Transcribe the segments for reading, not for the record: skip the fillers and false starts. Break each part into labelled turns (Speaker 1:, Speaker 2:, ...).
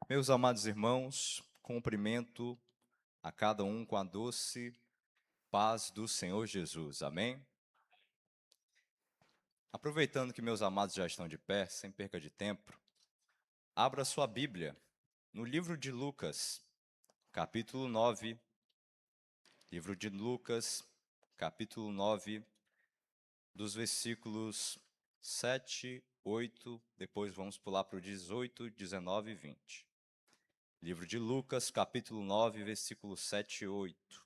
Speaker 1: Meus amados irmãos, cumprimento a cada um com a doce paz do Senhor Jesus. Amém? Aproveitando que meus amados já estão de pé, sem perca de tempo, abra sua Bíblia no livro de Lucas, capítulo 9. Livro de Lucas, capítulo 9, dos versículos 7, 8, depois vamos pular para o 18, 19 e 20. Livro de Lucas, capítulo 9, versículos 7 e 8.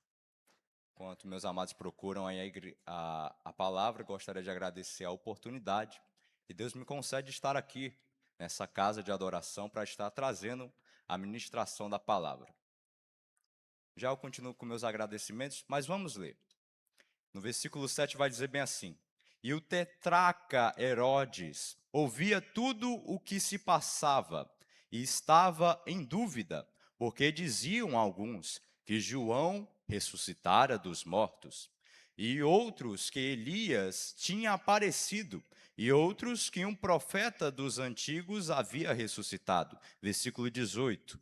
Speaker 1: Enquanto meus amados procuram aí a palavra, gostaria de agradecer a oportunidade que Deus me concede estar aqui, nessa casa de adoração, para estar trazendo a ministração da palavra. Já eu continuo com meus agradecimentos, mas vamos ler. No versículo 7 vai dizer bem assim: E o tetrarca Herodes ouvia tudo o que se passava e estava em dúvida, porque diziam alguns que João ressuscitara dos mortos, e outros que Elias tinha aparecido, e outros que um profeta dos antigos havia ressuscitado. Versículo 18.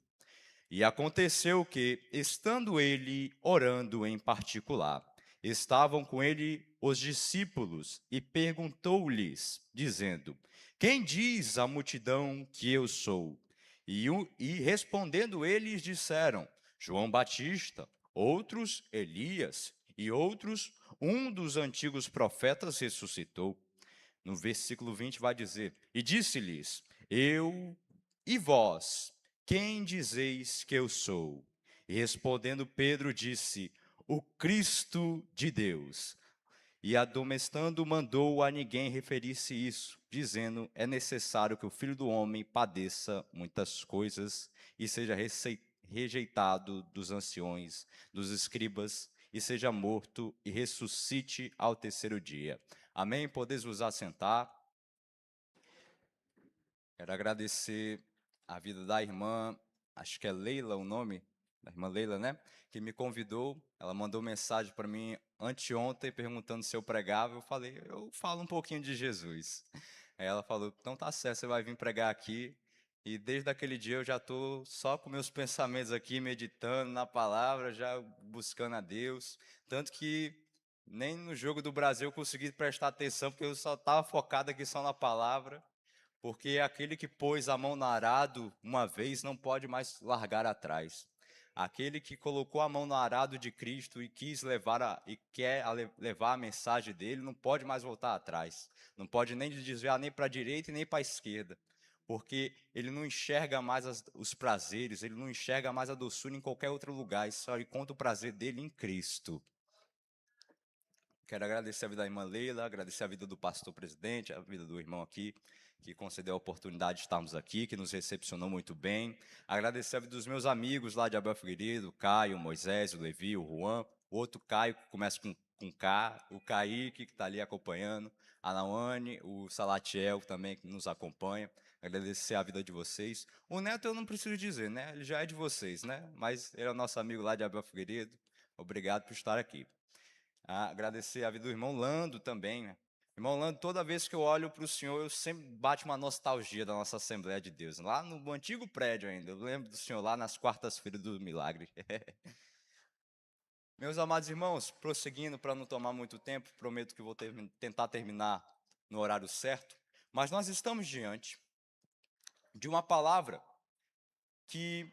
Speaker 1: E aconteceu que, estando ele orando em particular, estavam com ele os discípulos e perguntou-lhes, dizendo: Quem diz a multidão que eu sou? E respondendo eles disseram: João Batista, outros Elias, e outros um dos antigos profetas ressuscitou. No versículo 20 vai dizer: E disse-lhes: Eu e vós, quem dizeis que eu sou? E respondendo Pedro disse: O Cristo de Deus. E admoestando mandou a ninguém referir-se isso, dizendo: É necessário que o Filho do Homem padeça muitas coisas e seja rejeitado dos anciões, dos escribas, e seja morto e ressuscite ao terceiro dia. Amém? Podeis vos assentar. Quero agradecer a vida da irmã, acho que é Leila o nome, da irmã Leila, né? Que me convidou. Ela mandou mensagem para mim anteontem perguntando se eu pregava. Eu falei, eu falo um pouquinho de Jesus. Aí ela falou, então tá certo, você vai vir pregar aqui. E desde aquele dia eu já estou só com meus pensamentos aqui, meditando na palavra, já buscando a Deus. Tanto que nem no jogo do Brasil eu consegui prestar atenção, porque eu só estava focado aqui só na palavra. Porque aquele que pôs a mão no arado uma vez não pode mais largar atrás. Aquele que colocou a mão no arado de Cristo e quis levar a mensagem dele não pode mais voltar atrás. Não pode nem desviar nem para a direita e nem para a esquerda. Porque ele não enxerga mais os prazeres, ele não enxerga mais a doçura em qualquer outro lugar, ele só encontra o prazer dele em Cristo. Quero agradecer a vida da irmã Leila, agradecer a vida do pastor presidente, a vida do irmão aqui, que concedeu a oportunidade de estarmos aqui, que nos recepcionou muito bem. Agradecer a vida dos meus amigos lá de Abel Figueiredo, o Caio, o Moisés, o Levi, o Juan, o outro Caio, que começa com K, o Kaique, que está ali acompanhando, a Nawane, o Salatiel também, que nos acompanha. Agradecer a vida de vocês. O Neto eu não preciso dizer, né? Ele já é de vocês, né? Mas ele é o nosso amigo lá de Abel Figueiredo. Obrigado por estar aqui. Agradecer a vida do irmão Lando também, né? Irmão Lando, toda vez que eu olho para o senhor, eu sempre bate uma nostalgia da nossa Assembleia de Deus. Lá no antigo prédio ainda, eu lembro do senhor lá nas quartas-feiras do milagre. Meus amados irmãos, prosseguindo para não tomar muito tempo, prometo que vou tentar terminar no horário certo, mas nós estamos diante de uma palavra que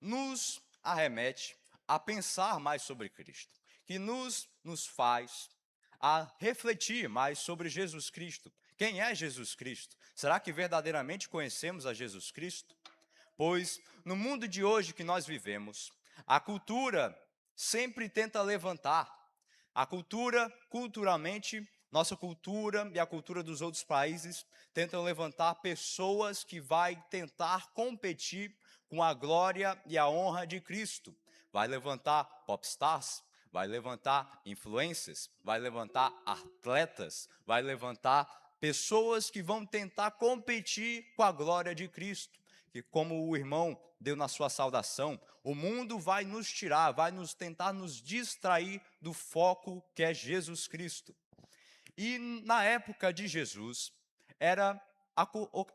Speaker 1: nos arremete a pensar mais sobre Cristo, que nos faz a refletir mais sobre Jesus Cristo. Quem é Jesus Cristo? Será que verdadeiramente conhecemos a Jesus Cristo? Pois no mundo de hoje que nós vivemos, a cultura sempre tenta levantar. A cultura, culturalmente, nossa cultura e a cultura dos outros países tentam levantar pessoas que vai tentar competir com a glória e a honra de Cristo. Vai levantar popstars, vai levantar influencers, vai levantar atletas, vai levantar pessoas que vão tentar competir com a glória de Cristo. Que como o irmão deu na sua saudação, o mundo vai nos tirar, vai nos tentar nos distrair do foco que é Jesus Cristo. E na época de Jesus,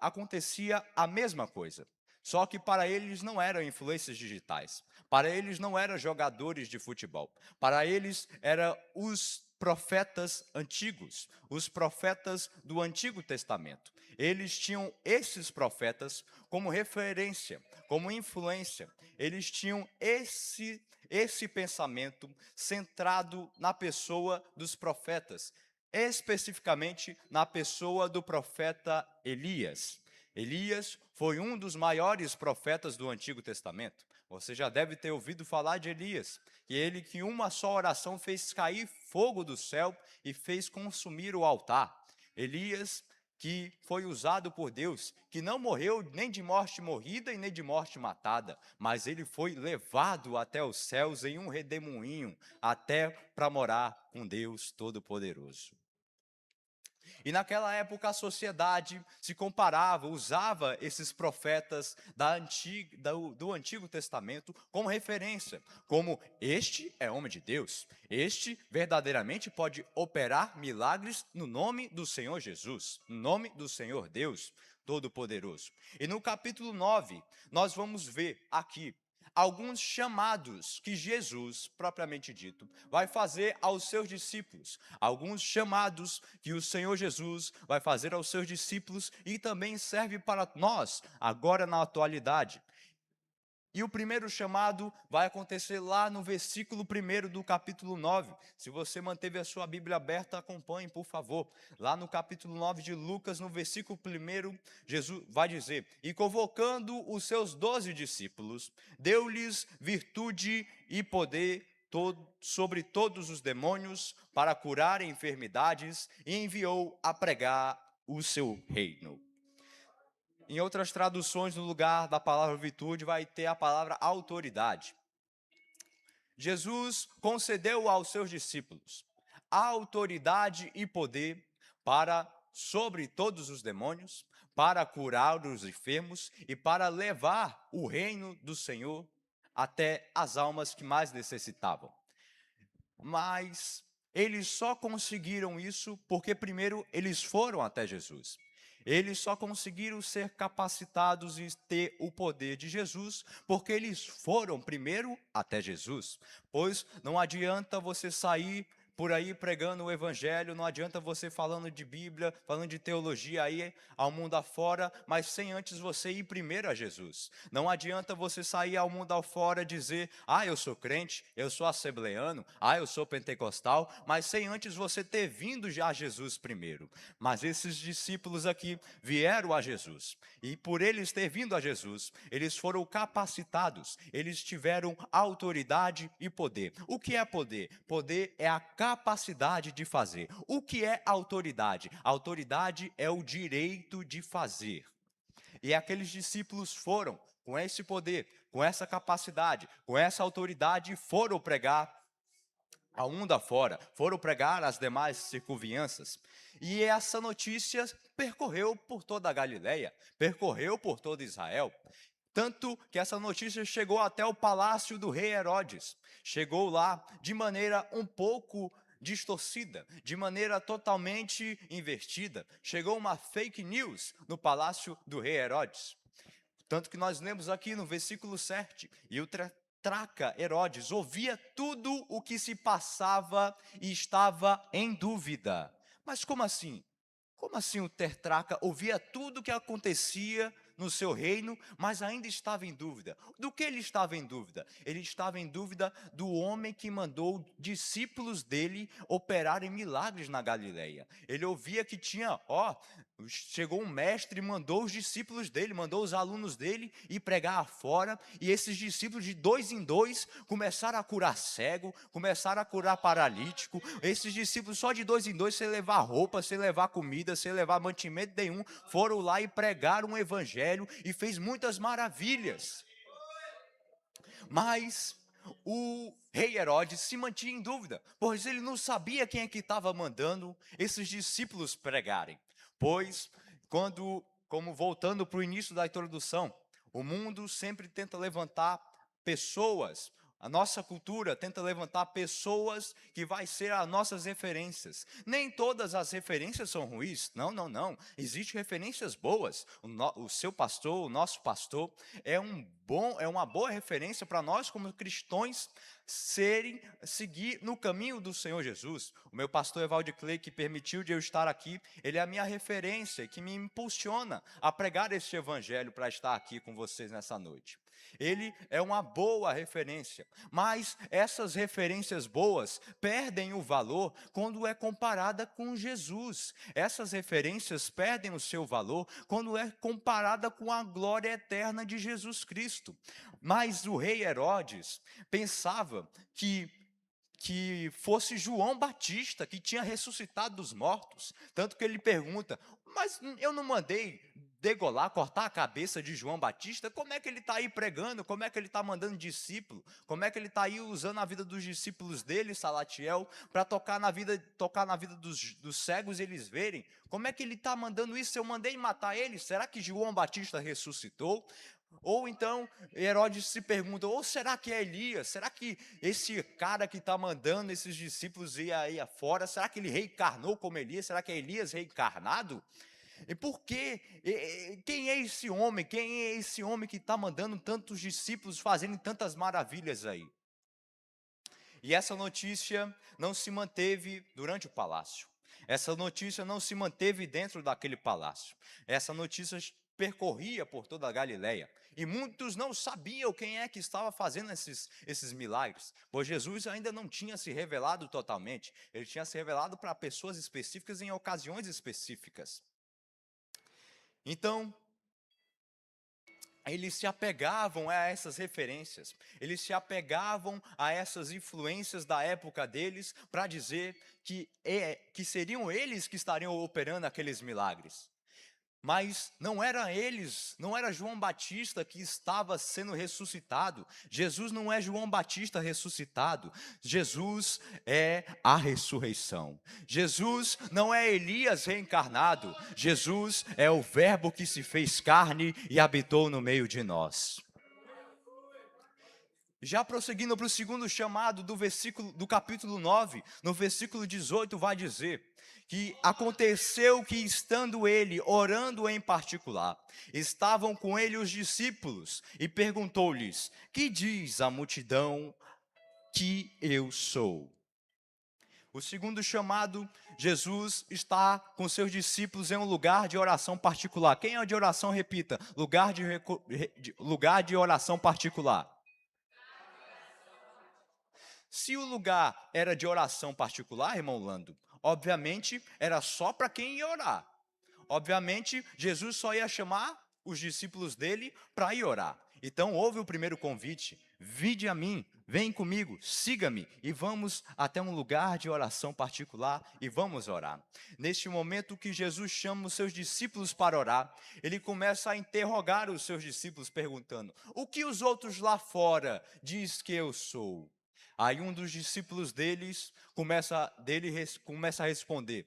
Speaker 1: acontecia a mesma coisa. Só que para eles não eram influências digitais. Para eles não eram jogadores de futebol. Para eles eram os profetas antigos, os profetas do Antigo Testamento. Eles tinham esses profetas como referência, como influência. Eles tinham esse pensamento centrado na pessoa dos profetas, especificamente na pessoa do profeta Elias. Elias foi um dos maiores profetas do Antigo Testamento. Você já deve ter ouvido falar de Elias, que ele que uma só oração fez cair fogo do céu e fez consumir o altar. Elias que foi usado por Deus, que não morreu nem de morte morrida e nem de morte matada, mas ele foi levado até os céus em um redemoinho, até para morar com Deus Todo-Poderoso. E naquela época a sociedade se comparava, usava esses profetas do Antigo Testamento como referência, como este é homem de Deus, este verdadeiramente pode operar milagres no nome do Senhor Jesus, no nome do Senhor Deus Todo-Poderoso. E no capítulo 9, nós vamos ver aqui alguns chamados que Jesus, propriamente dito, vai fazer aos seus discípulos. Alguns chamados que o Senhor Jesus vai fazer aos seus discípulos e também serve para nós, agora na atualidade. E o primeiro chamado vai acontecer lá no versículo 1 do capítulo 9. Se você manteve a sua Bíblia aberta, acompanhe, por favor. Lá no capítulo 9 de Lucas, no versículo 1, Jesus vai dizer: E convocando os seus 12 discípulos, deu-lhes virtude e poder sobre todos os demônios para curar enfermidades e enviou a pregar o seu reino. Em outras traduções, no lugar da palavra virtude, vai ter a palavra autoridade. Jesus concedeu aos seus discípulos autoridade e poder para sobre todos os demônios, para curar os enfermos e para levar o reino do Senhor até as almas que mais necessitavam. Mas eles só conseguiram isso porque primeiro eles foram até Jesus. Eles só conseguiram ser capacitados e ter o poder de Jesus porque eles foram primeiro até Jesus. Pois não adianta você sair por aí pregando o evangelho, não adianta você falando de Bíblia, falando de teologia aí ao mundo afora, mas sem antes você ir primeiro a Jesus. Não adianta você sair ao mundo afora e dizer: "Ah, eu sou crente, eu sou assembleano, eu sou pentecostal", mas sem antes você ter vindo já a Jesus primeiro. Mas esses discípulos aqui vieram a Jesus. E por eles ter vindo a Jesus, eles foram capacitados, eles tiveram autoridade e poder. O que é poder? Poder é a capacidade de fazer. O que é autoridade? Autoridade é o direito de fazer. E aqueles discípulos foram com esse poder, com essa capacidade, com essa autoridade, foram pregar ao mundo afora, foram pregar as demais circunvianças. E essa notícia percorreu por toda a Galileia, percorreu por todo Israel. Tanto que essa notícia chegou até o palácio do rei Herodes. Chegou lá de maneira um pouco distorcida, de maneira totalmente invertida. Chegou uma fake news no palácio do rei Herodes. Tanto que nós lemos aqui no versículo 7, e o tetrarca Herodes ouvia tudo o que se passava e estava em dúvida. Mas como assim? Como assim o tetrarca ouvia tudo o que acontecia no seu reino, mas ainda estava em dúvida? Do que ele estava em dúvida? Ele estava em dúvida do homem que mandou discípulos dele operarem milagres na Galileia. Ele ouvia que tinha, chegou um mestre e mandou os discípulos dele, mandou os alunos dele ir pregar fora, e esses discípulos de dois em dois começaram a curar cego, começaram a curar paralítico. Esses discípulos só de dois em dois, sem levar roupa, sem levar comida, sem levar mantimento nenhum, foram lá e pregaram o evangelho e fez muitas maravilhas. Mas o rei Herodes se mantinha em dúvida, pois ele não sabia quem é que estava mandando esses discípulos pregarem. Pois, como voltando para o início da introdução, o mundo sempre tenta levantar pessoas A nossa cultura tenta levantar pessoas que vai ser as nossas referências. Nem todas as referências são ruins. Não, não, não. Existem referências boas. O seu pastor, o nosso pastor, é uma boa referência para nós como cristãos seguir no caminho do Senhor Jesus. O meu pastor Evaldo Clay, que permitiu de eu estar aqui, ele é a minha referência, que me impulsiona a pregar este evangelho para estar aqui com vocês nessa noite. Ele é uma boa referência, mas essas referências boas perdem o valor quando é comparada com Jesus. Essas referências perdem o seu valor quando é comparada com a glória eterna de Jesus Cristo. Mas o rei Herodes pensava que fosse João Batista, que tinha ressuscitado dos mortos. Tanto que ele pergunta, mas eu não mandei degolar, cortar a cabeça de João Batista? Como é que ele está aí pregando? Como é que ele está mandando discípulo? Como é que ele está aí usando a vida dos discípulos dele, Salatiel, para tocar na vida dos cegos e eles verem? Como é que ele está mandando isso? Eu mandei matar ele? Será que João Batista ressuscitou? Ou então Herodes se pergunta, ou será que é Elias? Será que esse cara que está mandando esses discípulos ir aí afora, será que ele reencarnou como Elias? Será que é Elias reencarnado? E por quê? Quem é esse homem? Quem é esse homem que está mandando tantos discípulos fazendo tantas maravilhas aí? E essa notícia não se manteve durante o palácio. Essa notícia não se manteve dentro daquele palácio. Essa notícia percorria por toda a Galileia. E muitos não sabiam quem é que estava fazendo esses milagres, pois Jesus ainda não tinha se revelado totalmente. Ele tinha se revelado para pessoas específicas em ocasiões específicas. Então, eles se apegavam a essas referências, eles se apegavam a essas influências da época deles para dizer que seriam eles que estariam operando aqueles milagres. Mas não era eles, não era João Batista que estava sendo ressuscitado. Jesus não é João Batista ressuscitado. Jesus é a ressurreição. Jesus não é Elias reencarnado. Jesus é o Verbo que se fez carne e habitou no meio de nós. Já prosseguindo para o segundo chamado do capítulo 9, no versículo 18 vai dizer que aconteceu que estando ele orando em particular, estavam com ele os discípulos e perguntou-lhes, que diz a multidão que eu sou? O segundo chamado, Jesus está com seus discípulos em um lugar de oração particular. Quem é de oração? Repita, lugar de oração particular. Se o lugar era de oração particular, irmão Lando, obviamente era só para quem ia orar. Obviamente, Jesus só ia chamar os discípulos dele para ir orar. Então, houve o primeiro convite, vinde a mim, vem comigo, siga-me e vamos até um lugar de oração particular e vamos orar. Neste momento que Jesus chama os seus discípulos para orar, ele começa a interrogar os seus discípulos perguntando, o que os outros lá fora diz que eu sou? Aí um dos discípulos começa a responder,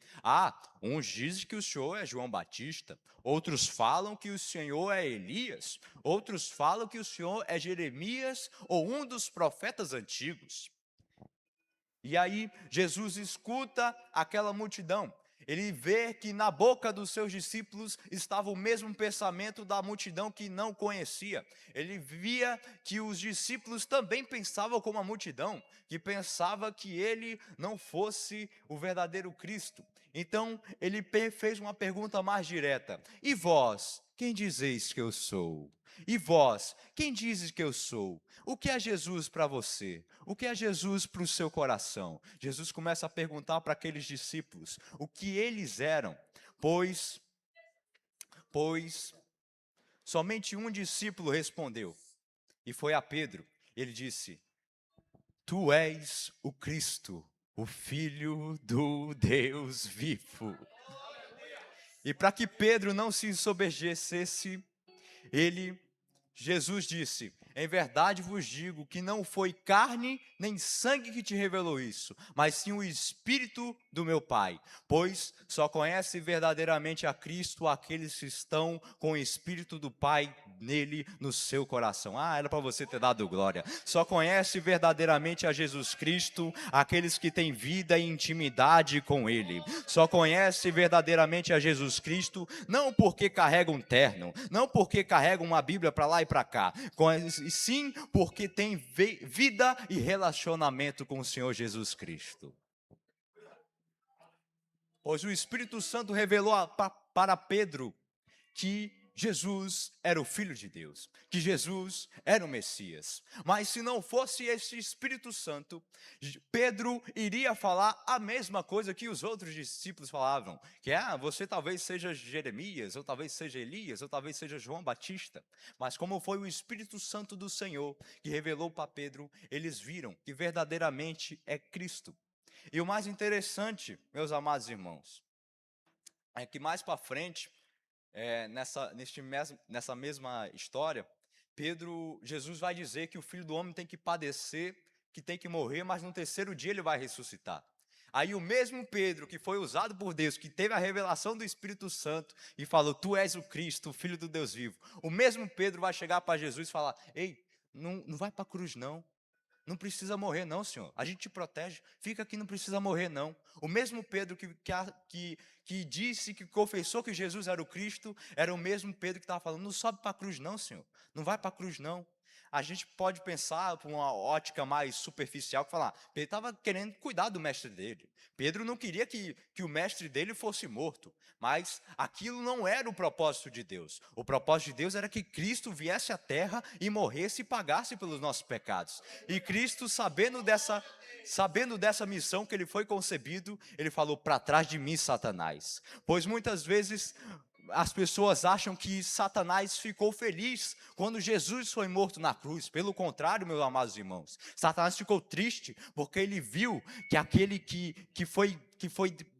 Speaker 1: uns dizem que o Senhor é João Batista, outros falam que o Senhor é Elias, outros falam que o Senhor é Jeremias ou um dos profetas antigos. E aí Jesus escuta aquela multidão. Ele vê que na boca dos seus discípulos estava o mesmo pensamento da multidão que não conhecia. Ele via que os discípulos também pensavam como a multidão, que pensava que ele não fosse o verdadeiro Cristo. Então, ele fez uma pergunta mais direta. E vós, quem dizeis que eu sou? E vós, quem dizes que eu sou? O que é Jesus para você? O que é Jesus para o seu coração? Jesus começa a perguntar para aqueles discípulos o que eles eram, pois somente um discípulo respondeu, e foi a Pedro. Ele disse, tu és o Cristo, o Filho do Deus vivo. E para que Pedro não se ensoberbecesse, Jesus disse, Em verdade vos digo que não foi carne nem sangue que te revelou isso, mas sim o Espírito do meu Pai. Pois só conhece verdadeiramente a Cristo aqueles que estão com o Espírito do Pai nele no seu coração. Era para você ter dado glória. Só conhece verdadeiramente a Jesus Cristo aqueles que têm vida e intimidade com Ele. Só conhece verdadeiramente a Jesus Cristo não porque carregam um terno, não porque carregam uma Bíblia para lá e para cá, e sim porque tem vida e relacionamento com o Senhor Jesus Cristo. Pois o Espírito Santo revelou para Pedro que Jesus era o Filho de Deus, que Jesus era o Messias. Mas se não fosse esse Espírito Santo, Pedro iria falar a mesma coisa que os outros discípulos falavam, que você talvez seja Jeremias, ou talvez seja Elias, ou talvez seja João Batista. Mas como foi o Espírito Santo do Senhor que revelou para Pedro, eles viram que verdadeiramente é Cristo. E o mais interessante, meus amados irmãos, é que mais para frente, nessa mesma história, Jesus vai dizer que o Filho do Homem tem que padecer, que tem que morrer, mas no terceiro dia ele vai ressuscitar. Aí o mesmo Pedro que foi usado por Deus, que teve a revelação do Espírito Santo e falou, tu és o Cristo, o Filho do Deus vivo. O mesmo Pedro vai chegar para Jesus e falar, ei, não vai para a cruz não. Não precisa morrer não, Senhor. A gente te protege. Fica aqui, não precisa morrer não. O mesmo Pedro que disse, que confessou que Jesus era o Cristo, era o mesmo Pedro que estava falando, não sobe para a cruz não, Senhor. Não vai para a cruz não. A gente pode pensar por uma ótica mais superficial, que falar, Pedro estava querendo cuidar do mestre dele. Pedro não queria que o mestre dele fosse morto, mas aquilo não era o propósito de Deus. O propósito de Deus era que Cristo viesse à terra e morresse e pagasse pelos nossos pecados. E Cristo, sabendo dessa missão que ele foi concebido, ele falou, para trás de mim, Satanás. Pois muitas vezes as pessoas acham que Satanás ficou feliz quando Jesus foi morto na cruz. Pelo contrário, meus amados irmãos, Satanás ficou triste porque ele viu que aquele que foi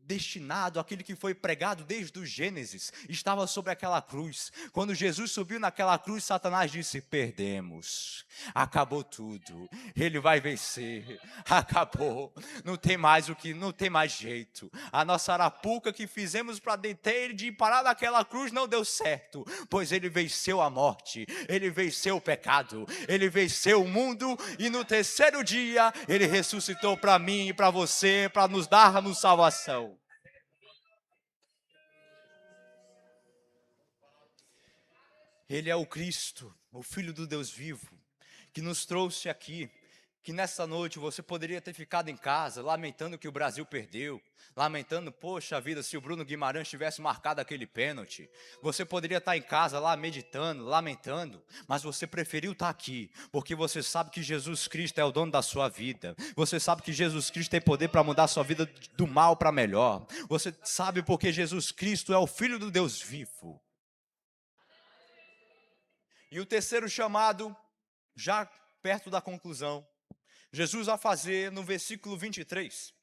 Speaker 1: destinado, aquele que foi pregado desde o Gênesis, estava sobre aquela cruz. Quando Jesus subiu naquela cruz, Satanás disse, perdemos, acabou tudo, ele vai vencer, acabou, não tem mais jeito, a nossa arapuca que fizemos para deter ele de parar naquela cruz não deu certo, pois ele venceu a morte, ele venceu o pecado, ele venceu o mundo, e no terceiro dia, ele ressuscitou para mim e para você, para nos dar-nos salvação. Ele é o Cristo, o Filho do Deus vivo, que nos trouxe aqui, que nessa noite você poderia ter ficado em casa, lamentando que o Brasil perdeu, lamentando, poxa vida, se o Bruno Guimarães tivesse marcado aquele pênalti. Você poderia estar em casa lá meditando, lamentando, mas você preferiu estar aqui, porque você sabe que Jesus Cristo é o dono da sua vida. Você sabe que Jesus Cristo tem poder para mudar a sua vida do mal para melhor. Você sabe porque Jesus Cristo é o Filho do Deus vivo. E o terceiro chamado, já perto da conclusão, Jesus vai fazer no versículo 23,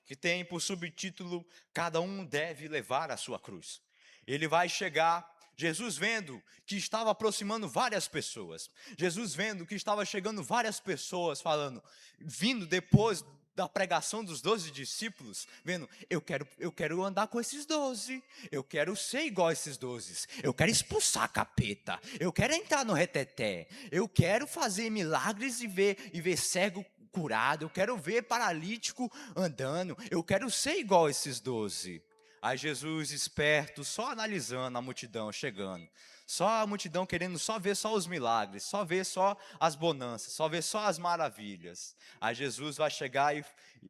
Speaker 1: que tem por subtítulo, cada um deve levar a sua cruz. Ele vai chegar, Jesus vendo que estava aproximando várias pessoas, Jesus vendo que estava chegando várias pessoas falando, vindo depois da pregação dos 12 discípulos, vendo, eu quero andar com esses 12, eu quero ser igual a esses 12, eu quero expulsar a capeta, eu quero entrar no reteté, eu quero fazer milagres e ver cego curado, eu quero ver paralítico andando, eu quero ser igual a esses 12. Aí Jesus, esperto, só analisando a multidão chegando, só a multidão querendo só ver só os milagres, só ver só as bonanças, só ver só as maravilhas. Aí Jesus vai chegar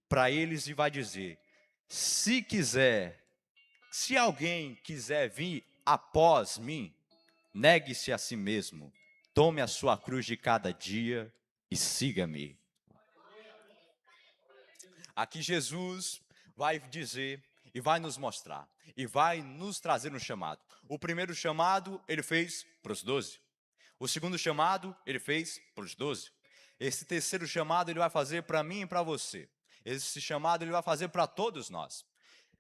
Speaker 1: para eles e vai dizer, se alguém quiser vir após mim, negue-se a si mesmo, tome a sua cruz de cada dia e siga-me. Aqui Jesus vai dizer e vai nos mostrar, e vai nos trazer um chamado. O primeiro chamado ele fez para os 12. O segundo chamado ele fez para os 12. Esse terceiro chamado ele vai fazer para mim e para você. Esse chamado ele vai fazer para todos nós.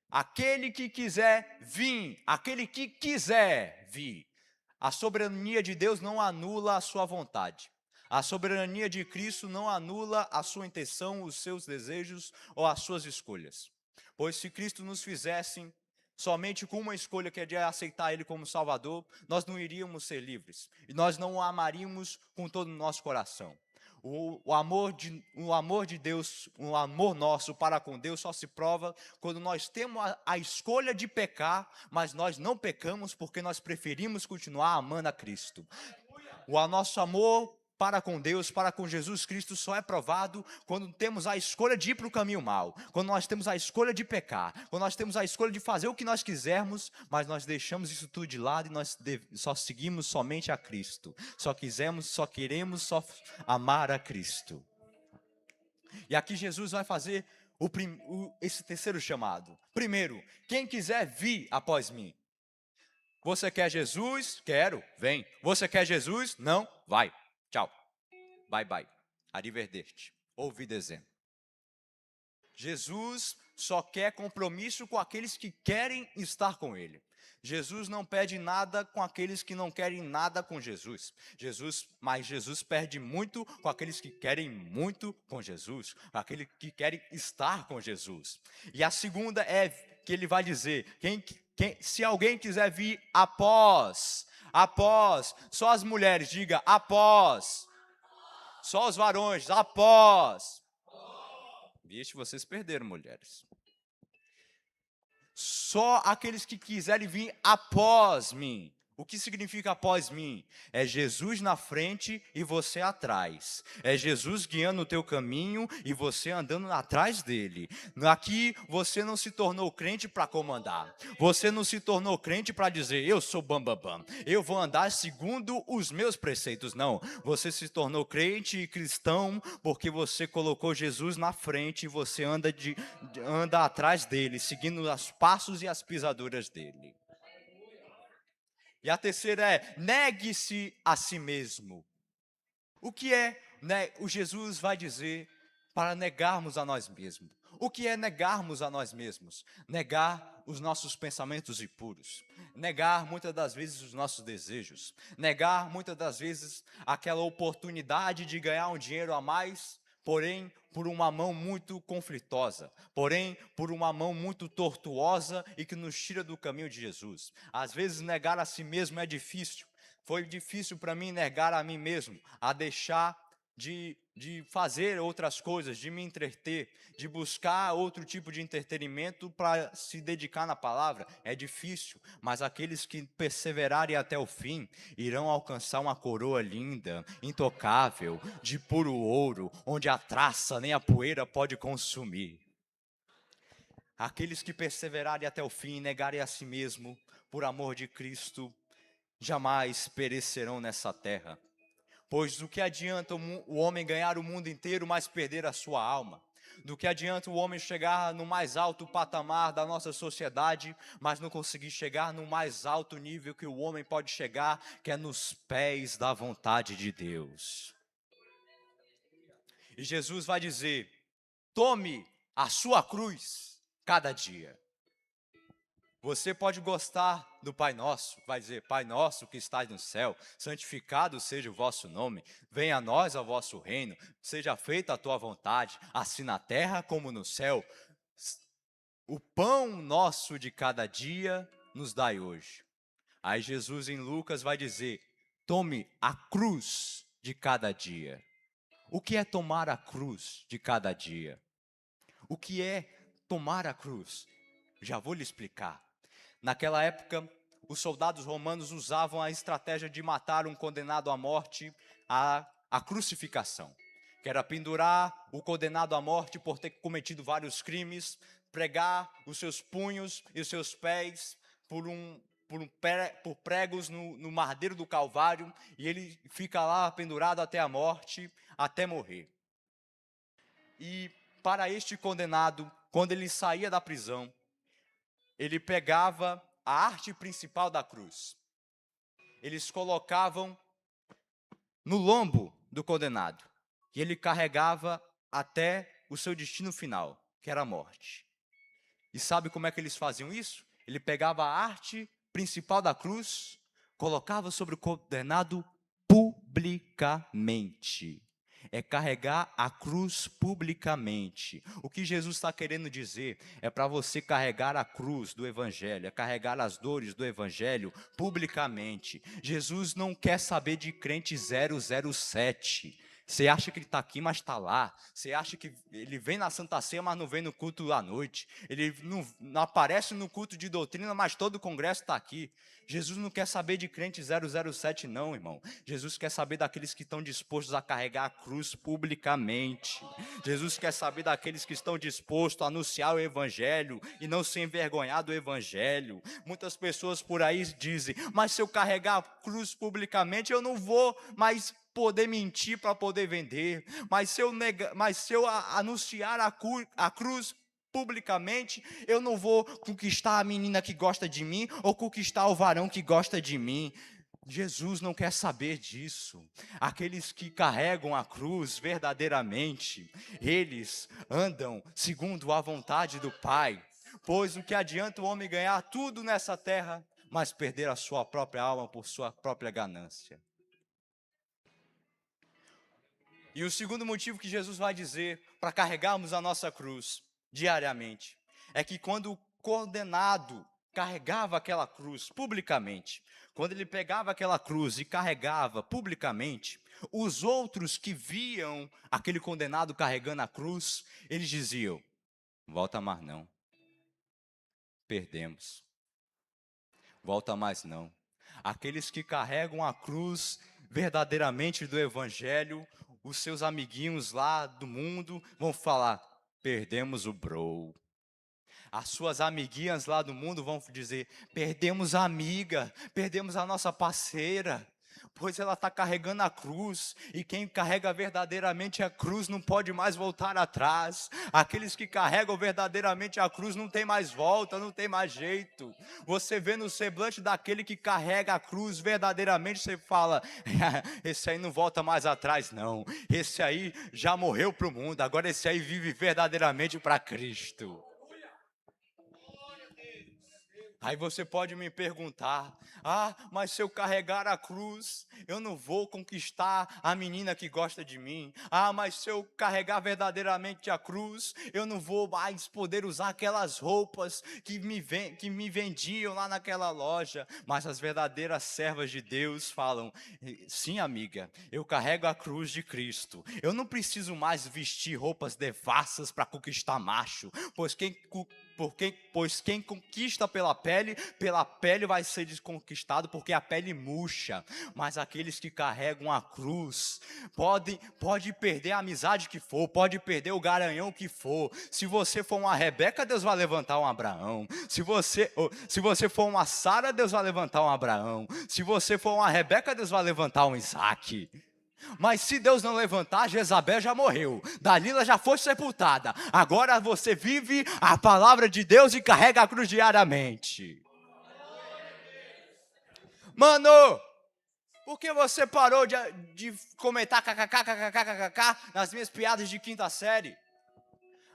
Speaker 1: Aquele que quiser vir, aquele que quiser vir. A soberania de Deus não anula a sua vontade. A soberania de Cristo não anula a sua intenção, os seus desejos ou as suas escolhas. Pois se Cristo nos fizesse somente com uma escolha, que é de aceitar Ele como Salvador, nós não iríamos ser livres. E nós não o amaríamos com todo o nosso coração. O amor de Deus, o amor nosso para com Deus só se prova quando nós temos a escolha de pecar, mas nós não pecamos porque nós preferimos continuar amando a Cristo. O nosso amor para com Deus, para com Jesus Cristo, só é provado quando temos a escolha de ir para o caminho mau, quando nós temos a escolha de pecar, quando nós temos a escolha de fazer o que nós quisermos, mas nós deixamos isso tudo de lado e nós só seguimos somente a Cristo, só queremos amar a Cristo. E aqui Jesus vai fazer esse terceiro chamado. Primeiro, quem quiser vir após mim. Você quer Jesus? Quero, vem. Você quer Jesus? Não? Vai. Tchau. Bye, bye. Arrivederci. Ouvidezem. Jesus só quer compromisso com aqueles que querem estar com Ele. Jesus não pede nada com aqueles que não querem nada com Jesus. Mas Jesus pede muito com aqueles que querem muito com Jesus, aqueles que querem estar com Jesus. E a segunda é que ele vai dizer, se alguém quiser vir após, só as mulheres, diga após, só os varões, após. Vixe, vocês perderam, mulheres. Só aqueles que quiserem vir após mim. O que significa após mim? É Jesus na frente e você atrás. É Jesus guiando o teu caminho e você andando atrás dele. Aqui você não se tornou crente para comandar. Você não se tornou crente para dizer, eu sou bambambam. Eu vou andar segundo os meus preceitos. Não. Você se tornou crente e cristão porque você colocou Jesus na frente e você anda atrás dele, seguindo os passos e as pisaduras dele. E a terceira é, negue-se a si mesmo. O que é, o Jesus vai dizer para negarmos a nós mesmos? O que é negarmos a nós mesmos? Negar os nossos pensamentos impuros. Negar muitas das vezes os nossos desejos. Negar muitas das vezes aquela oportunidade de ganhar um dinheiro a mais, porém por uma mão muito conflitosa, porém por uma mão muito tortuosa e que nos tira do caminho de Jesus. Às vezes negar a si mesmo é difícil. Foi difícil para mim negar a mim mesmo, a deixar de fazer outras coisas, de me entreter, de buscar outro tipo de entretenimento para se dedicar na palavra. É difícil, mas aqueles que perseverarem até o fim irão alcançar uma coroa linda, intocável, de puro ouro, onde a traça nem a poeira pode consumir. Aqueles que perseverarem até o fim, negarem a si mesmo, por amor de Cristo, jamais perecerão nessa terra. Pois do que adianta o homem ganhar o mundo inteiro, mas perder a sua alma? Do que adianta o homem chegar no mais alto patamar da nossa sociedade, mas não conseguir chegar no mais alto nível que o homem pode chegar, que é nos pés da vontade de Deus. E Jesus vai dizer, tome a sua cruz cada dia. Você pode gostar do Pai Nosso, vai dizer, Pai Nosso que estás no céu, santificado seja o vosso nome, venha a nós o vosso reino, seja feita a tua vontade, assim na terra como no céu. O pão nosso de cada dia nos dai hoje. Aí Jesus em Lucas vai dizer, tome a cruz de cada dia. O que é tomar a cruz de cada dia? O que é tomar a cruz? Já vou lhe explicar. Naquela época, os soldados romanos usavam a estratégia de matar um condenado à morte, a crucificação, que era pendurar o condenado à morte por ter cometido vários crimes, pregar os seus punhos e os seus pés por pregos no madeiro do Calvário, e ele fica lá pendurado até a morte, até morrer. E para este condenado, quando ele saía da prisão, ele pegava a arte principal da cruz. Eles colocavam no lombo do condenado. E ele carregava até o seu destino final, que era a morte. E sabe como é que eles faziam isso? Ele pegava a arte principal da cruz, colocava sobre o condenado, publicamente. É carregar a cruz publicamente. O que Jesus está querendo dizer é para você carregar a cruz do Evangelho, é carregar as dores do Evangelho publicamente. Jesus não quer saber de crente 007. Você acha que ele está aqui, mas está lá. Você acha que ele vem na Santa Ceia, mas não vem no culto à noite. Ele não aparece no culto de doutrina, mas todo o congresso está aqui. Jesus não quer saber de crente 007 não, irmão. Jesus quer saber daqueles que estão dispostos a carregar a cruz publicamente. Jesus quer saber daqueles que estão dispostos a anunciar o Evangelho e não se envergonhar do Evangelho. Muitas pessoas por aí dizem, mas se eu carregar a cruz publicamente, eu não vou mais poder mentir para poder vender. Mas se eu anunciar a cruz publicamente, eu não vou conquistar a menina que gosta de mim ou conquistar o varão que gosta de mim. Jesus não quer saber disso. Aqueles que carregam a cruz verdadeiramente, eles andam segundo a vontade do Pai. Pois o que adianta o homem ganhar tudo nessa terra, mas perder a sua própria alma por sua própria ganância? E o segundo motivo que Jesus vai dizer para carregarmos a nossa cruz diariamente é que quando o condenado carregava aquela cruz publicamente, quando ele pegava aquela cruz e carregava publicamente, os outros que viam aquele condenado carregando a cruz, eles diziam: volta mais não, perdemos, volta mais não. Aqueles que carregam a cruz verdadeiramente do Evangelho, os seus amiguinhos lá do mundo vão falar: perdemos o bro. As suas amiguinhas lá do mundo vão dizer: perdemos a amiga, perdemos a nossa parceira, pois ela está carregando a cruz, e quem carrega verdadeiramente a cruz não pode mais voltar atrás. Aqueles que carregam verdadeiramente a cruz não tem mais volta, não tem mais jeito. Você vê no semblante daquele que carrega a cruz verdadeiramente, você fala: esse aí não volta mais atrás não, esse aí já morreu para o mundo, agora esse aí vive verdadeiramente para Cristo. Aí você pode me perguntar: mas se eu carregar a cruz, eu não vou conquistar a menina que gosta de mim. Mas se eu carregar verdadeiramente a cruz, eu não vou mais poder usar aquelas roupas que me vendiam lá naquela loja. Mas as verdadeiras servas de Deus falam: sim, amiga, eu carrego a cruz de Cristo. Eu não preciso mais vestir roupas devassas para conquistar macho, pois quem conquista pela pele vai ser desconquistado, porque a pele murcha. Mas aqueles que carregam a cruz, pode perder a amizade que for, pode perder o garanhão que for. Se você for uma Rebeca, Deus vai levantar um Abraão. Se você for uma Sara, Deus vai levantar um Abraão. Se você for uma Rebeca, Deus vai levantar um Isaac. Mas se Deus não levantar, Jezabel já morreu, Dalila já foi sepultada. Agora você vive a palavra de Deus e carrega a cruz diariamente. Mano, por que você parou de comentar kkkkkk nas minhas piadas de quinta série?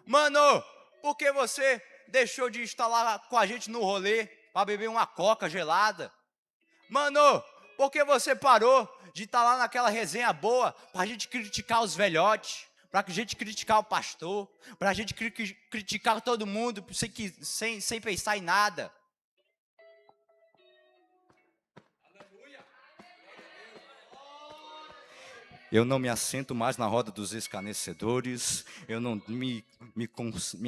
Speaker 1: Mano, por que você deixou de estar lá com a gente no rolê para beber uma coca gelada? Mano, por que você parou de estar lá naquela resenha boa para a gente criticar os velhotes, para a gente criticar o pastor, para a gente criticar todo mundo sem pensar em nada? Eu não me assento mais na roda dos escarnecedores, eu não me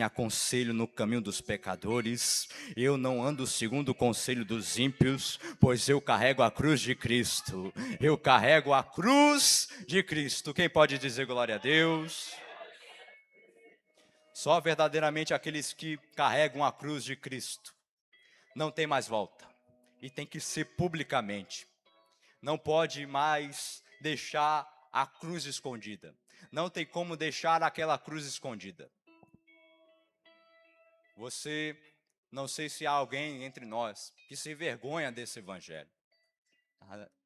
Speaker 1: aconselho no caminho dos pecadores, eu não ando segundo o conselho dos ímpios, pois eu carrego a cruz de Cristo. Eu carrego a cruz de Cristo. Quem pode dizer glória a Deus? Só verdadeiramente aqueles que carregam a cruz de Cristo não tem mais volta, e tem que ser publicamente. Não pode mais deixar a cruz escondida. Não tem como deixar aquela cruz escondida. Não sei se há alguém entre nós que se envergonha desse evangelho.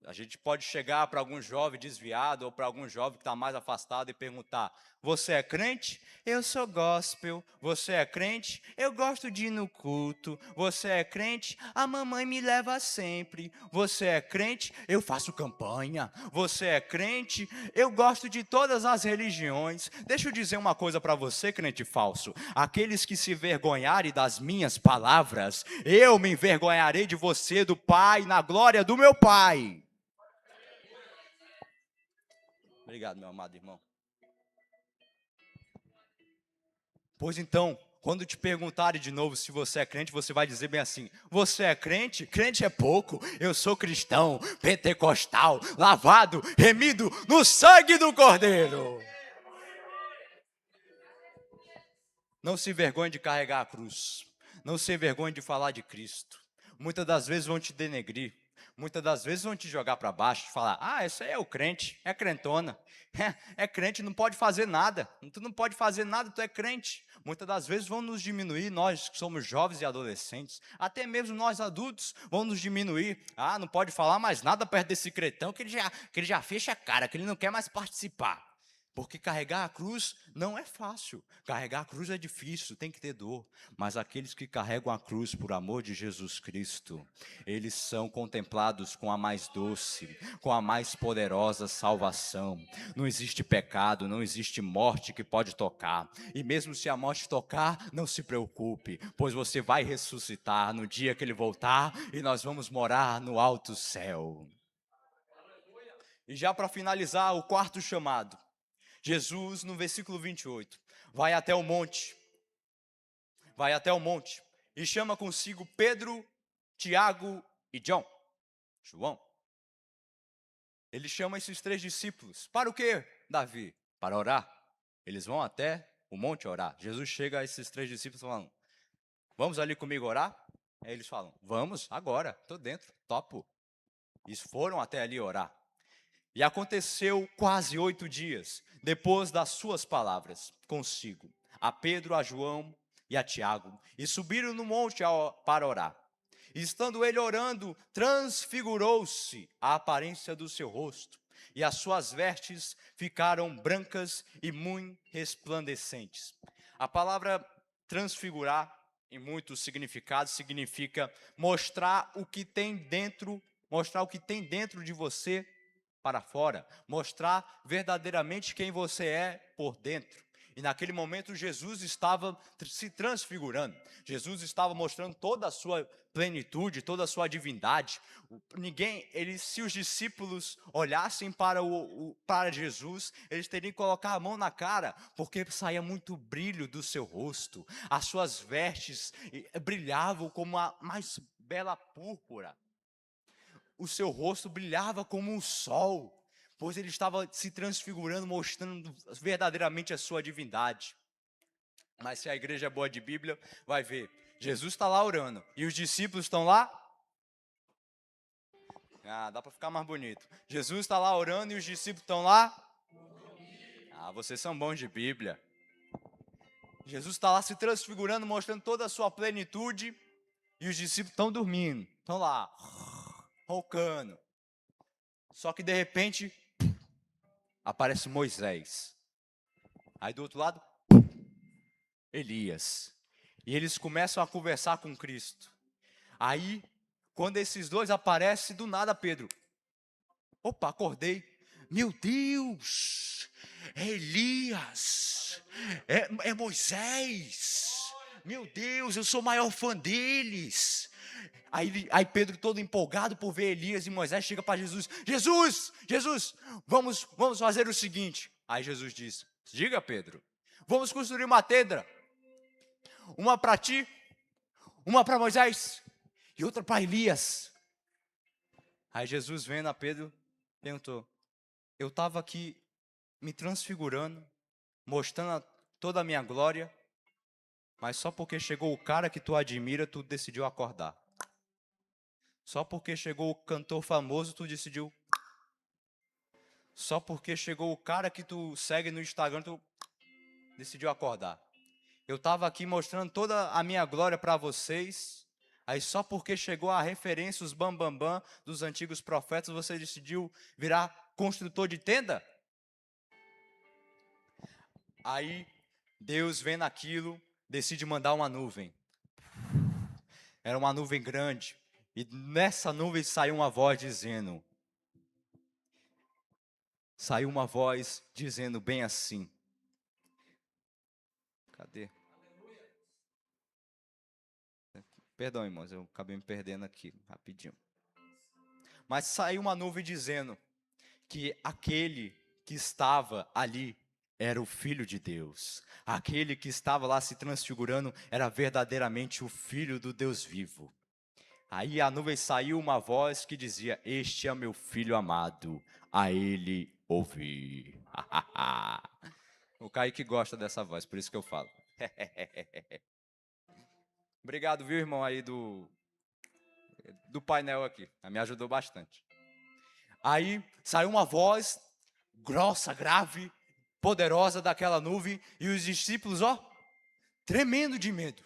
Speaker 1: A gente pode chegar para algum jovem desviado ou para algum jovem que está mais afastado e perguntar: você é crente? Eu sou gospel. Você é crente? Eu gosto de ir no culto. Você é crente? A mamãe me leva sempre. Você é crente? Eu faço campanha. Você é crente? Eu gosto de todas as religiões. Deixa eu dizer uma coisa para você, crente falso. Aqueles que se envergonharem das minhas palavras, eu me envergonharei de você, do Pai, na glória do meu Pai. Obrigado, meu amado irmão. Pois então, quando te perguntarem de novo se você é crente, você vai dizer bem assim: você é crente? Crente é pouco. Eu sou cristão, pentecostal, lavado, remido no sangue do Cordeiro. Não se envergonhe de carregar a cruz. Não se envergonhe de falar de Cristo. Muitas das vezes vão te denegrir. Muitas das vezes vão te jogar para baixo, falar: ah, esse aí é o crente, é crentona. É crente, não pode fazer nada. Tu não pode fazer nada, tu é crente. Muitas das vezes vão nos diminuir, nós que somos jovens e adolescentes, até mesmo nós adultos, vão nos diminuir. Ah, não pode falar mais nada perto desse cretão, que ele já fecha a cara, que ele não quer mais participar. Porque carregar a cruz não é fácil. Carregar a cruz é difícil, tem que ter dor. Mas aqueles que carregam a cruz por amor de Jesus Cristo, eles são contemplados com a mais doce, com a mais poderosa salvação. Não existe pecado, não existe morte que pode tocar. E mesmo se a morte tocar, não se preocupe, pois você vai ressuscitar no dia que ele voltar e nós vamos morar no alto céu. E já para finalizar, o quarto chamado. Jesus, no versículo 28, vai até o monte, e chama consigo Pedro, Tiago e João. Ele chama esses 3 discípulos. Para o quê, Davi? Para orar. Eles vão até o monte orar. Jesus chega a esses 3 discípulos falando: vamos ali comigo orar? Aí eles falam: vamos, agora, estou dentro, topo. Eles foram até ali orar. E aconteceu quase 8 dias, depois das suas palavras consigo, a Pedro, a João e a Tiago, e subiram no monte para orar. E estando ele orando, transfigurou-se a aparência do seu rosto, e as suas vestes ficaram brancas e muito resplandecentes. A palavra transfigurar, em muitos significados, significa mostrar o que tem dentro de você para fora, mostrar verdadeiramente quem você é por dentro. E naquele momento Jesus estava se transfigurando. Jesus estava mostrando toda a sua plenitude, toda a sua divindade. Se os discípulos olhassem para Jesus, eles teriam que colocar a mão na cara, porque saía muito brilho do seu rosto. As suas vestes brilhavam como a mais bela púrpura. O seu rosto brilhava como um sol, pois ele estava se transfigurando, mostrando verdadeiramente a sua divindade. Mas se a igreja é boa de Bíblia, vai ver, Jesus está lá orando, e os discípulos estão lá? Ah, dá para ficar mais bonito. Jesus está lá orando e os discípulos estão lá? Ah, vocês são bons de Bíblia. Jesus está lá se transfigurando, mostrando toda a sua plenitude, e os discípulos estão dormindo, estão lá, roncando. Só que de repente, aparece Moisés. Aí do outro lado, Elias. E eles começam a conversar com Cristo. Aí, quando esses dois aparecem, do nada Pedro: opa, acordei. Meu Deus, é Elias, é Moisés. Meu Deus, eu sou o maior fã deles. Aí Pedro, todo empolgado por ver Elias e Moisés, chega para Jesus: Jesus, vamos fazer o seguinte. Aí Jesus diz: diga, Pedro, vamos construir uma tenda, uma para ti, uma para Moisés e outra para Elias. Aí Jesus, vendo a Pedro, perguntou: eu estava aqui me transfigurando, mostrando toda a minha glória, mas só porque chegou o cara que tu admira, tu decidiu acordar. Só porque chegou o cantor famoso, tu decidiu. Só porque chegou o cara que tu segue no Instagram, tu decidiu acordar. Eu estava aqui mostrando toda a minha glória para vocês, Aí só porque chegou a referência, os bambambam dos antigos profetas, você decidiu virar construtor de tenda? Aí Deus vendo aquilo, decide mandar uma nuvem. Era uma nuvem grande. E nessa nuvem saiu uma voz dizendo, bem assim. Cadê? Perdão, irmãos, eu acabei me perdendo aqui, rapidinho. Mas saiu uma nuvem dizendo que aquele que estava ali era o Filho de Deus. Aquele que estava lá se transfigurando era verdadeiramente o Filho do Deus vivo. Aí a nuvem saiu uma voz que dizia, este é meu Filho amado, a ele ouvi. O Kaique gosta dessa voz, por isso que eu falo. Obrigado, viu, irmão, aí do painel aqui. Me ajudou bastante. Aí saiu uma voz grossa, grave, poderosa daquela nuvem, e os discípulos, tremendo de medo.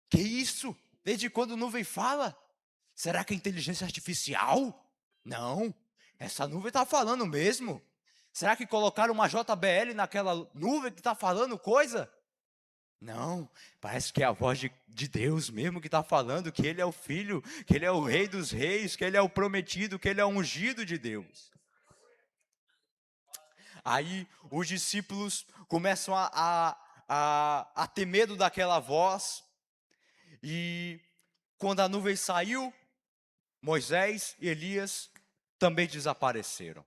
Speaker 1: Que isso? Desde quando a nuvem fala? Será que é inteligência artificial? Não, essa nuvem está falando mesmo. Será que colocaram uma JBL naquela nuvem que está falando coisa? Não, parece que é a voz de Deus mesmo que está falando, que Ele é o Filho, que Ele é o Rei dos Reis, que Ele é o prometido, que Ele é o ungido de Deus. Aí os discípulos começam a ter medo daquela voz, e quando a nuvem saiu, Moisés e Elias também desapareceram.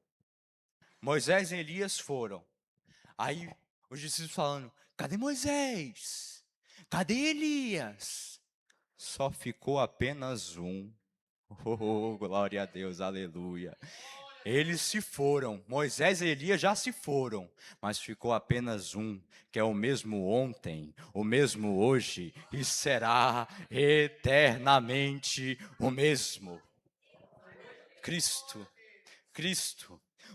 Speaker 1: Moisés e Elias foram. Aí os discípulos falando, cadê Moisés? Cadê Elias? Só ficou apenas um. Oh, glória a Deus, aleluia. Eles se foram, Moisés e Elias já se foram, mas ficou apenas um, que é o mesmo ontem, o mesmo hoje, e será eternamente o mesmo. Cristo.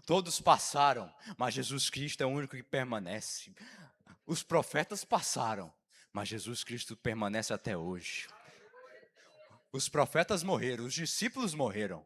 Speaker 1: Todos passaram, mas Jesus Cristo é o único que permanece. Os profetas passaram, mas Jesus Cristo permanece até hoje. Os profetas morreram, os discípulos morreram,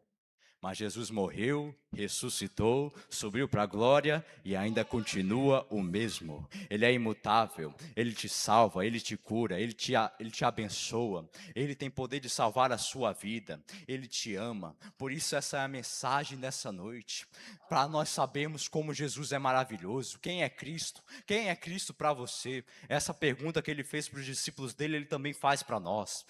Speaker 1: mas Jesus morreu, ressuscitou, subiu para a glória e ainda continua o mesmo. Ele é imutável, Ele te salva, Ele te cura, Ele te abençoa. Ele tem poder de salvar a sua vida, Ele te ama. Por isso essa é a mensagem dessa noite. Para nós sabermos como Jesus é maravilhoso. Quem é Cristo? Quem é Cristo para você? Essa pergunta que Ele fez para os discípulos dele, Ele também faz para nós.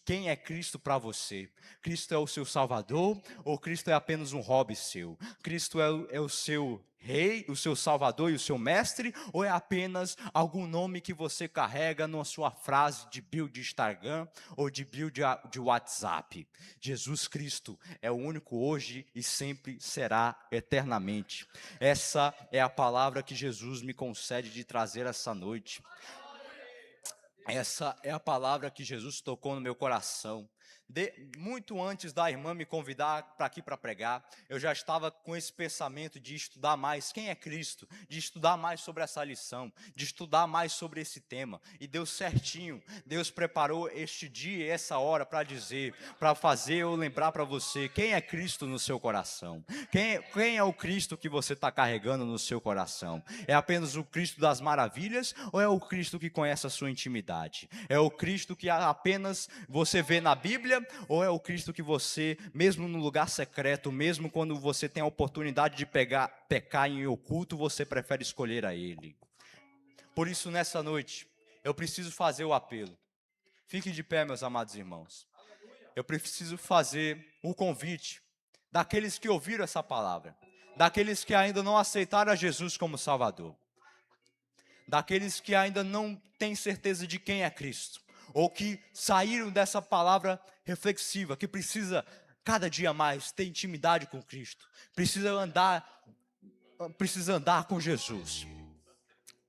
Speaker 1: Quem é Cristo para você? Cristo é o seu Salvador ou Cristo é apenas um hobby seu? Cristo é o seu Rei, o seu Salvador e o seu Mestre, ou é apenas algum nome que você carrega na sua frase de bio de Instagram ou de bio de WhatsApp? Jesus Cristo é o único hoje e sempre será eternamente. Essa é a palavra que Jesus me concede de trazer essa noite. Essa é a palavra que Jesus tocou no meu coração. Muito antes da irmã me convidar para aqui para pregar, eu já estava com esse pensamento de estudar mais quem é Cristo, de estudar mais sobre essa lição, de estudar mais sobre esse tema. E deu certinho, Deus preparou este dia e essa hora para dizer, para fazer eu lembrar para você quem é Cristo no seu coração. Quem é o Cristo que você está carregando no seu coração? É apenas o Cristo das maravilhas ou é o Cristo que conhece a sua intimidade? É o Cristo que apenas você vê na Bíblia ou é o Cristo que você, mesmo no lugar secreto, mesmo quando você tem a oportunidade de pecar em oculto, você prefere escolher a Ele? Por isso, nessa noite, eu preciso fazer o apelo. Fiquem de pé, meus amados irmãos. Eu preciso fazer o convite daqueles que ouviram essa palavra, daqueles que ainda não aceitaram a Jesus como Salvador, daqueles que ainda não têm certeza de quem é Cristo, ou que saíram dessa palavra reflexiva, que precisa cada dia mais ter intimidade com Cristo, precisa andar com Jesus.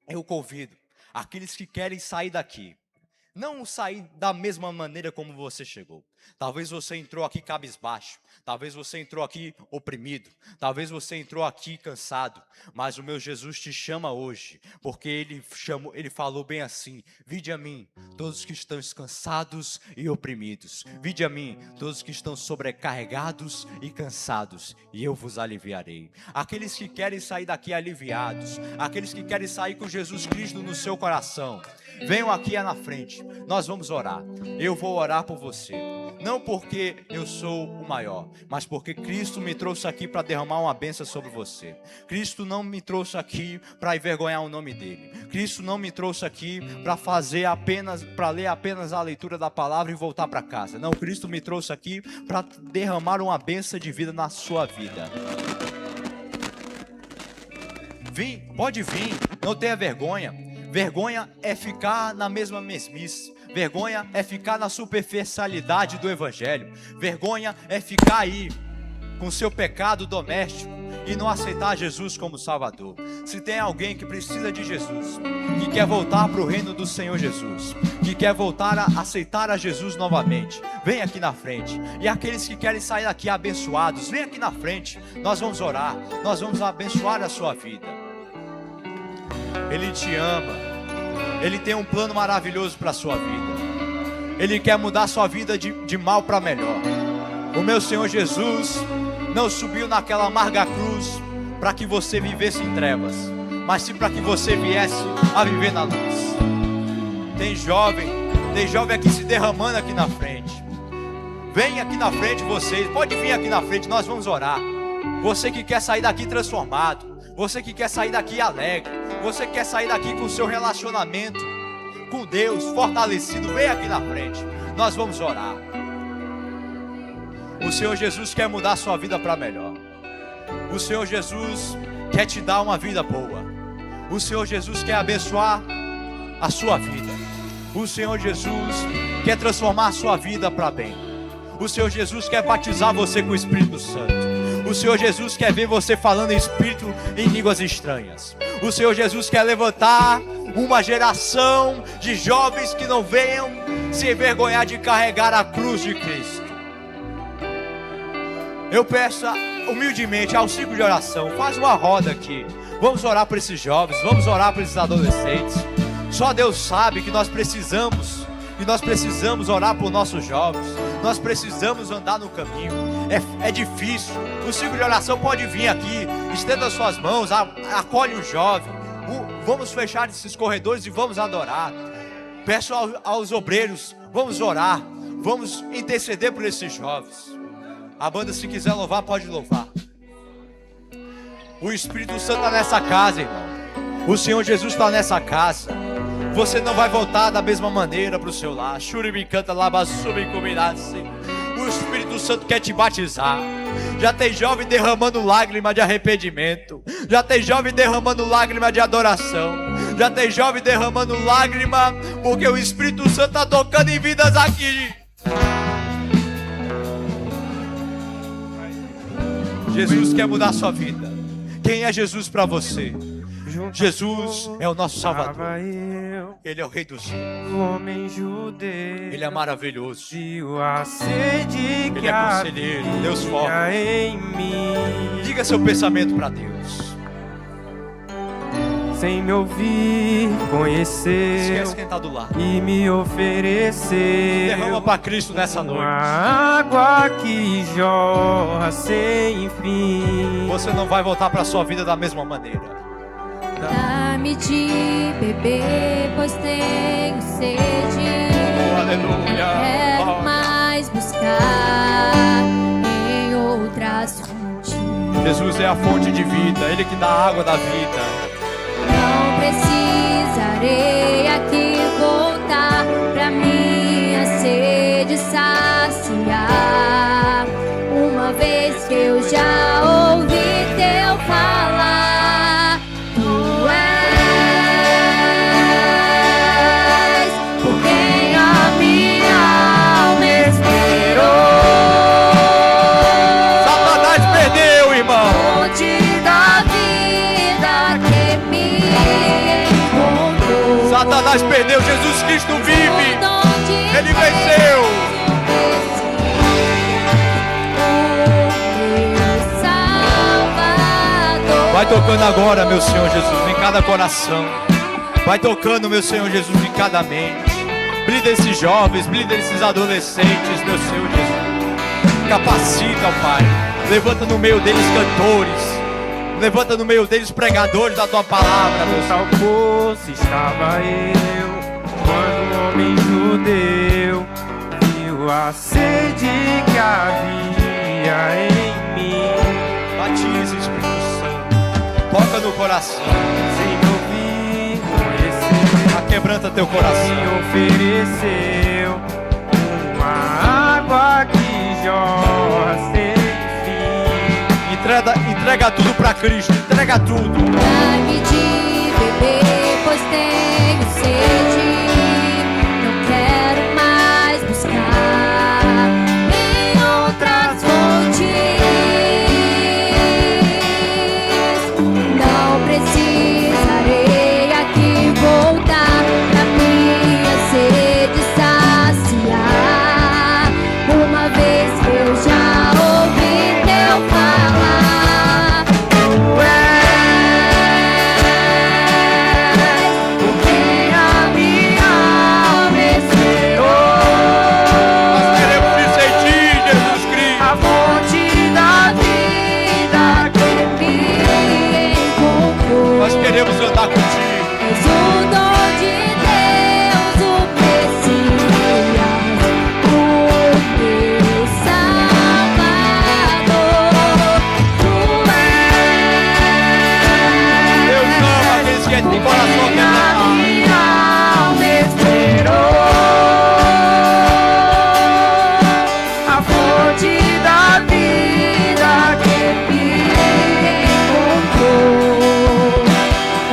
Speaker 1: Eu convido aqueles que querem sair daqui, não sair da mesma maneira como você chegou, Talvez você entrou aqui cabisbaixo. Talvez você entrou aqui oprimido. Talvez você entrou aqui cansado. Mas o meu Jesus te chama hoje, porque ele falou bem assim: vinde a mim, todos que estão cansados e oprimidos. Vinde a mim, todos que estão sobrecarregados e cansados, e eu vos aliviarei. Aqueles que querem sair daqui aliviados, aqueles que querem sair com Jesus Cristo no seu coração, venham aqui na frente. Nós vamos orar. Eu vou orar por você. Não porque eu sou o maior, mas porque Cristo me trouxe aqui para derramar uma bênção sobre você. Cristo não me trouxe aqui para envergonhar o nome dele. Cristo não me trouxe aqui para ler apenas a leitura da palavra e voltar para casa. Não, Cristo me trouxe aqui para derramar uma bênção de vida na sua vida. Pode vir, não tenha vergonha. Vergonha é ficar na mesma mesmice. Vergonha é ficar na superficialidade do evangelho. Vergonha é ficar aí com seu pecado doméstico e não aceitar Jesus como Salvador. Se tem alguém que precisa de Jesus, que quer voltar para o reino do Senhor Jesus, que quer voltar a aceitar a Jesus novamente, vem aqui na frente. E aqueles que querem sair daqui abençoados, vem aqui na frente. Nós vamos orar, nós vamos abençoar a sua vida. Ele te ama. Ele tem um plano maravilhoso para a sua vida. Ele quer mudar a sua vida de mal para melhor. O meu Senhor Jesus não subiu naquela amarga cruz para que você vivesse em trevas, mas sim para que você viesse a viver na luz. Tem jovem aqui se derramando aqui na frente. Vem aqui na frente vocês, pode vir aqui na frente, nós vamos orar. Você que quer sair daqui transformado, você que quer sair daqui alegre, você que quer sair daqui com o seu relacionamento com Deus fortalecido, vem aqui na frente. Nós vamos orar. O Senhor Jesus quer mudar a sua vida para melhor. O Senhor Jesus quer te dar uma vida boa. O Senhor Jesus quer abençoar a sua vida. O Senhor Jesus quer transformar a sua vida para bem. O Senhor Jesus quer batizar você com o Espírito Santo. O Senhor Jesus quer ver você falando em espírito em línguas estranhas. O Senhor Jesus quer levantar uma geração de jovens que não venham se envergonhar de carregar a cruz de Cristo. Eu peço humildemente ao ciclo de oração, faz uma roda aqui. Vamos orar por esses jovens, vamos orar por esses adolescentes. Só Deus sabe que nós precisamos orar por nossos jovens. Nós precisamos andar no caminho. É difícil. O ciclo de oração pode vir aqui, estenda suas mãos, acolhe o jovem. Vamos fechar esses corredores e vamos adorar. Peço aos obreiros, vamos orar, vamos interceder por esses jovens. A banda, se quiser louvar, pode louvar. O Espírito Santo está nessa casa, irmão. O Senhor Jesus está nessa casa. Você não vai voltar da mesma maneira para o seu lar. O Espírito Santo quer te batizar. Já tem jovem derramando lágrima de arrependimento. Já tem jovem derramando lágrima de adoração. Já tem jovem derramando lágrima porque o Espírito Santo está tocando em vidas aqui. Jesus quer mudar a sua vida. Quem é Jesus para você? Jesus é o nosso Salvador. Ele é o Rei dos Reis. Ele é maravilhoso. Ele é conselheiro, Deus forte. Diga seu pensamento para Deus.
Speaker 2: Sem me ouvir, conhecer.
Speaker 1: Esquece quem está do lado.
Speaker 2: E me oferecer.
Speaker 1: Derrama para Cristo nessa noite.
Speaker 2: Uma água que jorra sem fim.
Speaker 1: Você não vai voltar para a sua vida da mesma maneira.
Speaker 3: Dá-me de beber, pois tenho sede.
Speaker 1: Oh, aleluia.
Speaker 3: Quero mais buscar em outras fontes.
Speaker 1: Jesus é a fonte de vida, Ele que dá a água da vida.
Speaker 3: Não precisarei aqui voltar pra minha sede saciar. Uma vez que eu já ouvi teu falar.
Speaker 1: Satanás perdeu, Jesus Cristo vive. Ele venceu. Vai tocando agora, meu Senhor Jesus, em cada coração. Vai tocando, meu Senhor Jesus, em cada mente. Blinda esses jovens, blinda esses adolescentes, meu Senhor Jesus. Capacita, ó Pai. Levanta no meio deles cantores. Levanta no meio deles pregadores da Tua palavra, meu
Speaker 2: No tal
Speaker 1: Senhor.
Speaker 2: poço estava eu, quando um homem judeu viu a sede que havia em mim.
Speaker 1: Batiza, Espírito Santo. Toca no coração.
Speaker 2: Sem me ouvir, conhecer,
Speaker 1: Quebranta teu coração.
Speaker 2: me ofereceu uma água que jorra sem fim.
Speaker 1: Entrega tudo pra Cristo. Entrega tudo.
Speaker 3: Dá-me de beber, pois tenho sede. Não quero mais buscar em outras fontes. Não precisarei aqui voltar pra minha sede saciar. Uma vez que eu já ouvi teu falar.
Speaker 1: Queremos andar contigo.
Speaker 3: És o dom de Deus, o Messias, o meu Salvador. Tu és.
Speaker 1: Deus ama aqueles que têm coração quebrantado.
Speaker 2: minha alma esperou a fonte da vida que me encontrou.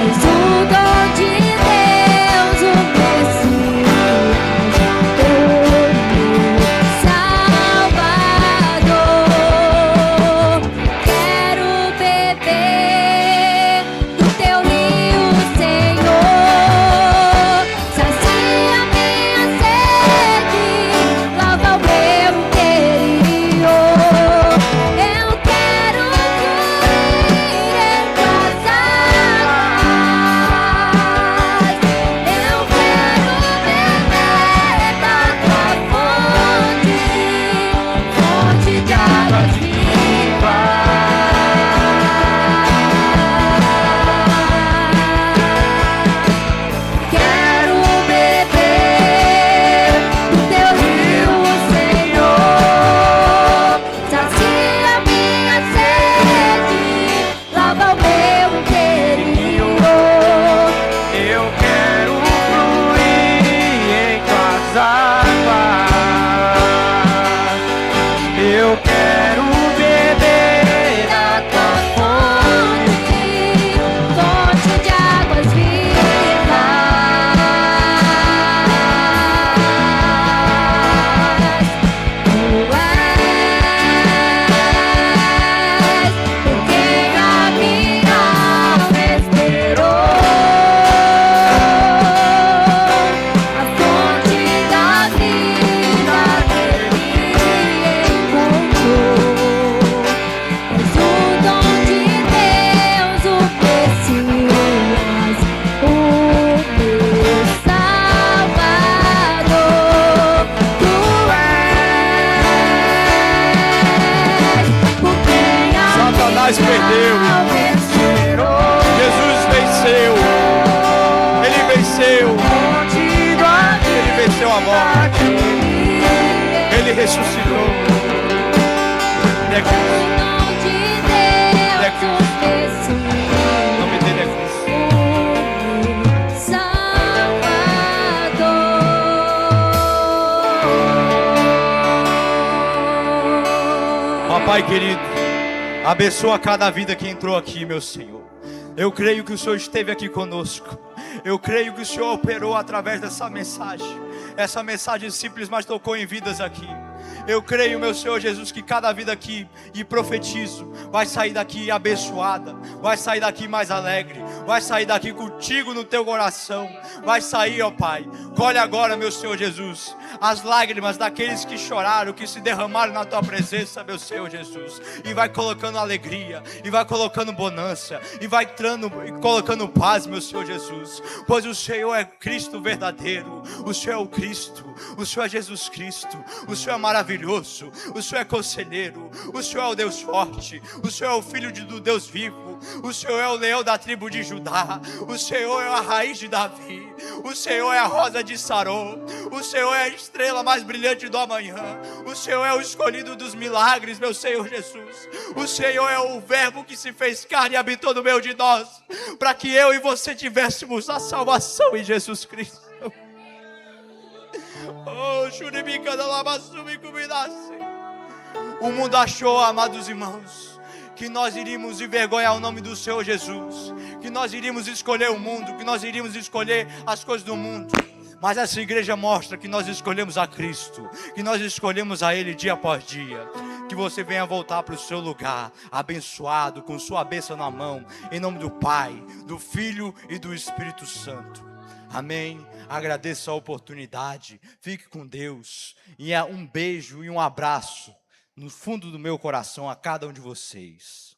Speaker 3: És o dom de Deus, o Messias, o meu Salvador. Quero beber do teu rio, Senhor. Sacia minha sede, lava o meu interior. Eu quero fluir em tuas águas. Eu quero beber da tua fonte, fonte de águas vivas. Quero beber do teu rio, Senhor. Sacia minha sede, lava o meu interior.
Speaker 2: Eu quero fluir em tuas águas. Eu quero beber
Speaker 3: Da tua fonte, fonte de águas vivas. Tu és por quem a minha alma esperou. A fonte da vida que me encontrou. És o dom de Deus, o Messias, o meu Salvador. Tu és por quem a
Speaker 1: Satanás
Speaker 3: minha
Speaker 1: perdeu.
Speaker 3: alma esperou.
Speaker 1: Jesus venceu. Ele venceu. Ele venceu a morte. Ele ressuscitou. Ele é Cristo.
Speaker 3: O dom de Deus, o Messias,
Speaker 1: O nome dele é Cristo. Ó Pai querido, abençoa cada vida que entrou aqui, meu Senhor. Eu creio que o Senhor esteve aqui conosco. Eu creio que o Senhor operou através dessa mensagem. Essa mensagem simples, mas tocou em vidas aqui. Eu creio, meu Senhor Jesus, que cada vida aqui, e profetizo, vai sair daqui abençoada, vai sair daqui mais alegre, vai sair daqui contigo no teu coração, vai sair, ó Pai. Colhe agora, meu Senhor Jesus, as lágrimas daqueles que choraram, que se derramaram na tua presença, meu Senhor Jesus, e vai colocando alegria, e vai colocando bonança, e vai entrando e colocando paz, meu Senhor Jesus, pois o Senhor é Cristo verdadeiro, o Senhor é o Cristo, o Senhor é Jesus Cristo, o Senhor é maravilhoso, o Senhor é conselheiro, o Senhor é o Deus forte, o Senhor é o Filho do Deus vivo, o Senhor é o leão da tribo de Judá, o Senhor é a raiz de Davi, o Senhor é a rosa de Sarón, o Senhor é a estrela mais brilhante do amanhã, o Senhor é o escolhido dos milagres, meu Senhor Jesus, o Senhor é o verbo que se fez carne e habitou no meio de nós, para que eu e você tivéssemos a salvação em Jesus Cristo. Oh, Shuribica da Labassumi Cumidasse. O mundo achou, amados irmãos, que nós iríamos envergonhar o nome do Senhor Jesus, que nós iríamos escolher o mundo, que nós iríamos escolher as coisas do mundo. Mas essa igreja mostra que nós escolhemos a Cristo, que nós escolhemos a Ele dia após dia. Que você venha voltar para o seu lugar, abençoado, com sua bênção na mão, em nome do Pai, do Filho e do Espírito Santo. Amém. Agradeço a oportunidade. Fique com Deus. E um beijo e um abraço no fundo do meu coração a cada um de vocês.